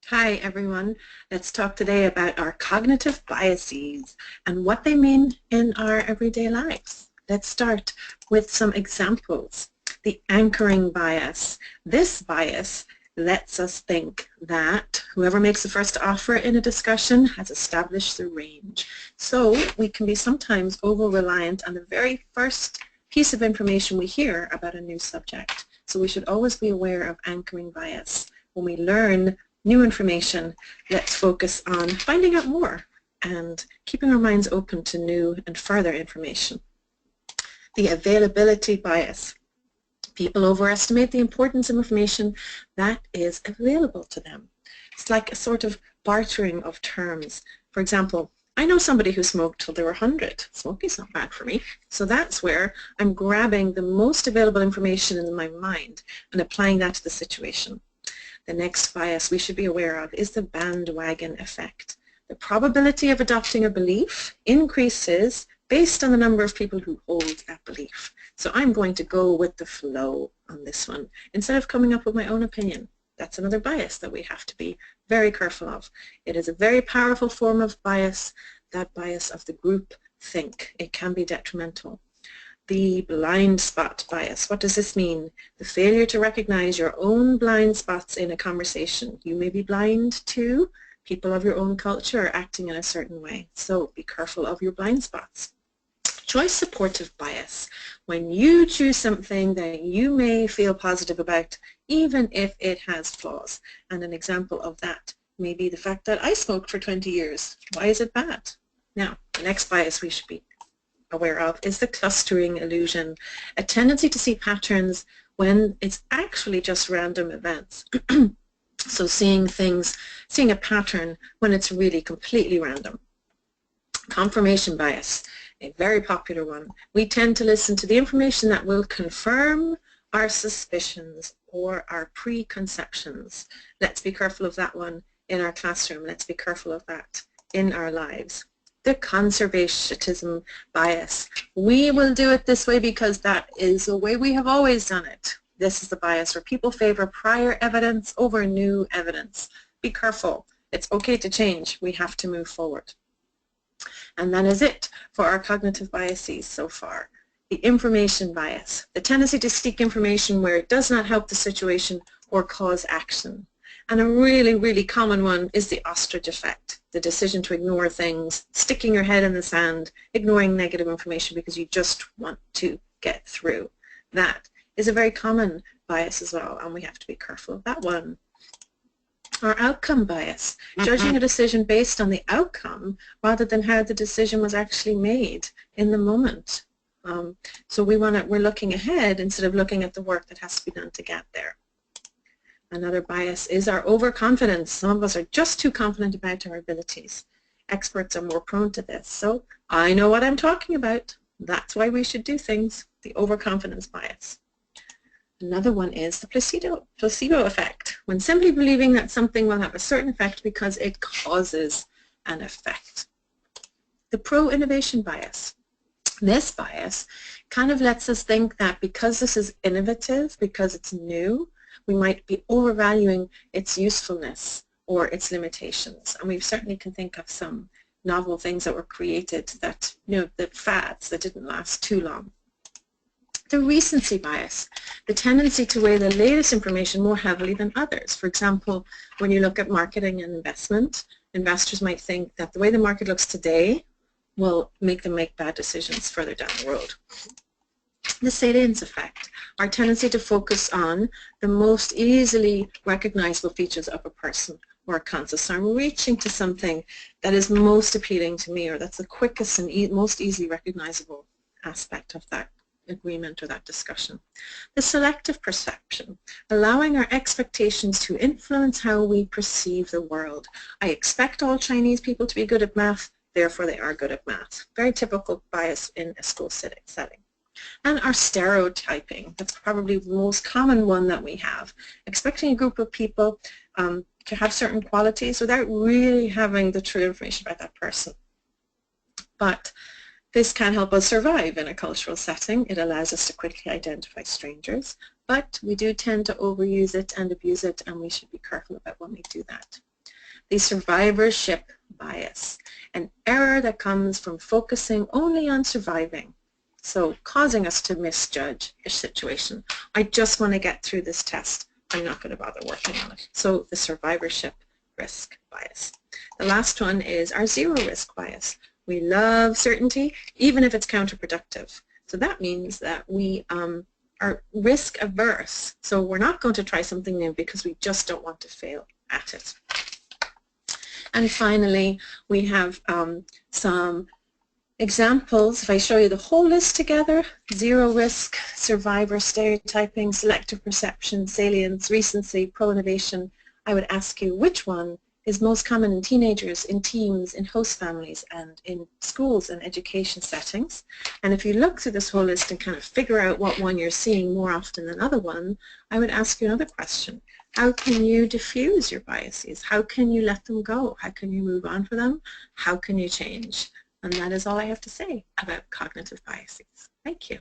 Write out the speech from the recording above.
Hi everyone. Let's talk today about our cognitive biases and what they mean in our everyday lives. Let's start with some examples. The anchoring bias. This bias lets us think that whoever makes the first offer in a discussion has established the range. So we can be sometimes over-reliant on the very first piece of information we hear about a new subject. So we should always be aware of anchoring bias. When we learn new information, let's focus on finding out more and keeping our minds open to new and further information. The availability bias. People overestimate the importance of information that is available to them. It's like a sort of bartering of terms. For example, I know somebody who smoked till they were 100. Smoking's not bad for me. So that's where I'm grabbing the most available information in my mind and applying that to the situation. The next bias we should be aware of is the bandwagon effect. The probability of adopting a belief increases based on the number of people who hold that belief. So I'm going to go with the flow on this one instead of coming up with my own opinion. That's another bias that we have to be very careful of. It is a very powerful form of bias, that bias of the group think. It can be detrimental. The blind spot bias. What does this mean? The failure to recognize your own blind spots in a conversation. You may be blind to people of your own culture acting in a certain way. So be careful of your blind spots. Choice supportive bias. When you choose something that you may feel positive about, even if it has flaws. And an example of that may be the fact that I smoked for 20 years. Why is it bad? Now, the next bias we should be aware of is the clustering illusion, a tendency to see patterns when it's actually just random events. So seeing a pattern when it's really completely random. Confirmation bias, a very popular one. We tend to listen to the information that will confirm our suspicions or our preconceptions. Let's be careful of that one in our classroom. Let's be careful of that in our lives. The conservatism bias. We will do it this way because that is the way we have always done it. This is the bias where people favor prior evidence over new evidence. Be careful. It's okay to change. We have to move forward. And that is it for our cognitive biases so far. The information bias, the tendency to seek information where it does not help the situation or cause action. And a really, really common one is the ostrich effect, the decision to ignore things, sticking your head in the sand, ignoring negative information because you just want to get through. That is a very common bias as well, and we have to be careful of that one. Our outcome bias, judging a decision based on the outcome rather than how the decision was actually made in the moment. So we're looking ahead instead of looking at the work that has to be done to get there. Another bias is our overconfidence. Some of us are just too confident about our abilities. Experts are more prone to this. So I know what I'm talking about. That's why we should do things. The overconfidence bias. Another one is the placebo effect, when simply believing that something will have a certain effect because it causes an effect. The pro-innovation bias. This bias kind of lets us think that because this is innovative, because it's new, we might be overvaluing its usefulness or its limitations. And we certainly can think of some novel things that were created that, the fads that didn't last too long. The recency bias, the tendency to weigh the latest information more heavily than others. For example, when you look at marketing and investment, investors might think that the way the market looks today will make them make bad decisions further down the road. The salience effect, our tendency to focus on the most easily recognizable features of a person or a concept. So I'm reaching to something that is most appealing to me, or that's the quickest and most easily recognizable aspect of that agreement or that discussion. The selective perception, allowing our expectations to influence how we perceive the world. I expect all Chinese people to be good at math, therefore they are good at math. Very typical bias in a school setting. And our stereotyping, that's probably the most common one that we have. Expecting a group of people to have certain qualities without really having the true information about that person. But this can help us survive in a cultural setting. It allows us to quickly identify strangers, but we do tend to overuse it and abuse it, and we should be careful about when we do that. the survivorship bias, an error that comes from focusing only on surviving, so causing us to misjudge a situation. I just want to get through this test. I'm not going to bother working on it. So the survivorship risk bias. The last one is our zero risk bias. We love certainty, even if it's counterproductive. So that means that we are risk averse. So we're not going to try something new because we just don't want to fail at it. And finally, we have some examples. If I show you the whole list together: zero risk, survivor, stereotyping, selective perception, salience, recency, pro-innovation, I would ask you which one is most common in teenagers, in teams, in host families, and in schools and education settings. And if you look through this whole list and kind of figure out what one you're seeing more often than other one, I would ask you another question. How can you diffuse your biases? How can you let them go? How can you move on from them? How can you change? And that is all I have to say about cognitive biases. Thank you.